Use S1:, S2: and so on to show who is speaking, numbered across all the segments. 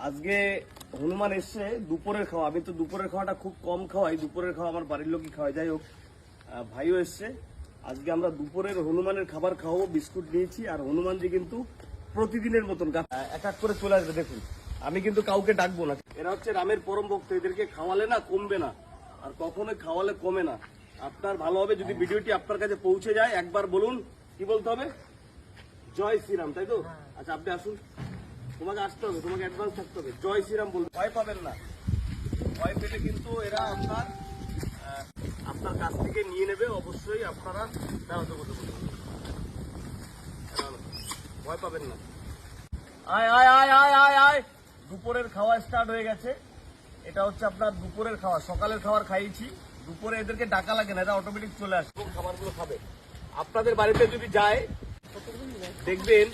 S1: আজকে হনুমান এসছে দুপুরের খাওয়া। আমি তো দুপুরের খাওয়াটা খুব কম খাওয়াই, দুপুরের খাওয়া আমার বাড়ির লোকই খাওয়াই। যাই হোক, ভাইও এসছে। আজকে আমরা দুপুরের হনুমানের খাবার খাওয়াবো। বিস্কুট নিয়েছি, আর হনুমানজি কিন্তু প্রতিদিনের মতন এক এক করে চলে আসবে। দেখুন, আমি কিন্তু কাউকে ডাকবো না। এরা হচ্ছে রামের পরম ভক্ত, এদেরকে খাওয়ালে না কমবে না, আর কখনোই খাওয়ালে কমে না। আপনার ভালো হবে যদি ভিডিওটি আপনার কাছে পৌঁছে যায়। একবার বলুন, কি বলতে হবে? জয় শ্রীরাম, তাই তো? আচ্ছা, আপনি আসুন। তোমাকে আসতে হবে, তোমাকে অ্যাডভান্স থাকতে হবে। জয় শ্রীরাম বলবে, ভয় পাবেন না। ভয় পেলে কিন্তু এরা আপনার কাছ থেকে নিয়ে নেবে। অবশ্যই আপনারা ভয় পাবেন না। আয় আয় আয় আয় আয় আয়। দুপুরের খাওয়া স্টার্ট হয়ে গেছে। এটা হচ্ছে আপনার দুপুরের খাওয়া। সকালের খাবার খাইয়েছি, দুপুরে এদেরকে ডাকা লাগে না, এরা অটোমেটিক চলে আসে এবং খাবারগুলো খাবে। আপনাদের বাড়িতে যদি যায় দেখবেন,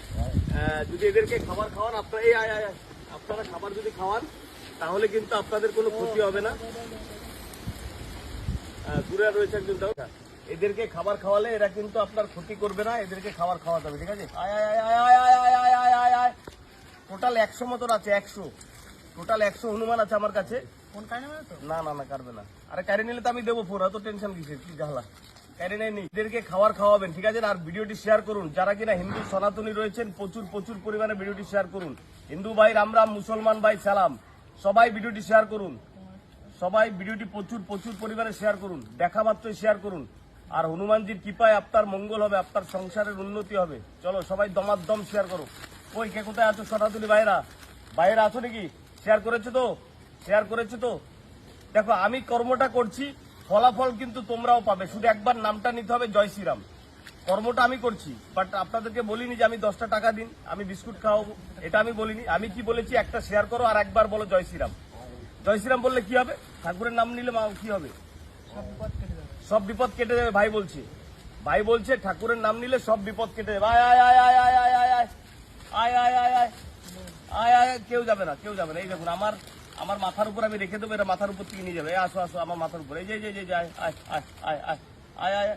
S1: যদি এদেরকে খাবার খাওয়ান, আপনারা খাবার যদি খাওয়ান তাহলে কিন্তু আপনাদের কোনো ক্ষতি হবে না। দূরে রয়েছে একজন, এদেরকে খাবার খাওয়ালে এরা কিন্তু আপনার ক্ষতি করবে না। এদেরকে খাবার খাওয়াতে হবে, ঠিক আছে? আয় আয় আয় আয় আয় আয় আয় আয় আয় আয়। টোটাল 100 মতন আছে, 100 টোটাল 100 হনুমান আছে আমার কাছে।
S2: ফোন কাটে না তো?
S1: না না না, কাটবে না। আরে কাটে নিলে তো আমি দেবো ফোন, অত টেনশন কিসের, কি ঝালা। কাটে নেই, এদেরকে খাবার খাওয়াবেন, ঠিক আছে? আর ভিডিওটি শেয়ার করুন। যারা কিনা হিন্দু সনাতনী রয়েছেন, প্রচুর প্রচুর পরিমাণে ভিডিওটি শেয়ার করুন। হিন্দু ভাই রাম রাম, মুসলমান ভাই সালাম। সবাই ভিডিওটি শেয়ার করুন, সবাই ভিডিওটি প্রচুর প্রচুর পরিমাণে শেয়ার করুন। দেখা মাত্রই শেয়ার করুন। আর হনুমানজির কৃপায় আপনার মঙ্গল হবে, আপনার সংসারের উন্নতি হবে। চলো সবাই দমাদ্দম শেয়ার করো। ওই কে কোথায় আছো সনাতনী ভাইরা? বাইরে আছো নাকি? শেয়ার করেছো তো? শেয়ার করেছো তো? দেখো, আমি কর্মটা করছি, ফলাফল কিন্তু তোমরাও পাবে। শুধু একবার নামটা নিতে হবে, জয় শ্রীরাম। কর্মটা আমি করছি, বাট আপনাদেরকে বলিনি যে আমি 10টা টাকা দিন, আমি বিস্কুট খাওয়াবো, এটা আমি বলিনি। আমি কি বলেছি? একটা শেয়ার করো আর একবার বলো জয় শ্রীরাম। জয় শ্রীরাম বললে কি হবে? ঠাকুরের নাম নিলে কি হবে? সব বিপদ কেটে যাবে। ভাই বলছে, ভাই বলছে ঠাকুরের নাম নিলে সব বিপদ কেটে যাবে। আয় আয় আয় আয় আয় আয় আয় আয় আয় আয় আয় আয় আয় আয়। কেউ যাবে না, কেউ যাবে না। এই দেখুন, আমার মাথার উপর আমি রেখে দেবো, এরা মাথার উপর থেকে নিয়ে যাবে। আসো আসো আমার মাথার উপর। এই যে আয় আয় আয় আয় আয় আয়।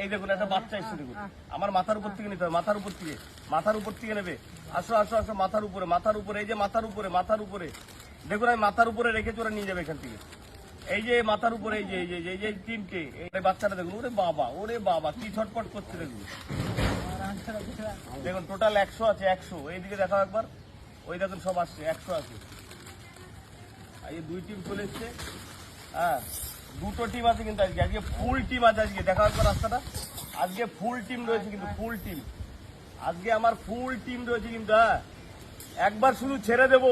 S1: এই দেখুন, একটা বাচ্চা এসছে, দেখুন। আমার মাথার উপর থেকে নিতে হবে, মাথার উপর থেকে নেবে। আসো আসো আসো, মাথার উপরে, মাথার উপরে। এই যে মাথার উপরে, মাথার উপরে দেখুন, আমি মাথার উপরে রেখেছি, ওরা নিয়ে যাবে এখান থেকে। এই যে মাথার উপরে, এই যে এই যে তিনটে বাচ্চাটা দেখুন। ওরে বাবা কি ছটপট করছে দেখুন। দেখুন টোটাল 100 আছে, 100। এইদিকে দেখাও একবার। ওই দেখুন সব আসছে, 100 আছে। এই 2 টিম চলে এসছে। হ্যাঁ, 2টো টিম আছে কিন্তু আজকে ফুল টিম আছে। আজকে দেখাও একবার রাস্তাটা। আজকে ফুল টিম রয়েছে কিন্তু, ফুল টিম। আজকে আমার ফুল টিম রয়েছে কিন্তু। হ্যাঁ, একবার শুধু ছেড়ে দেবো।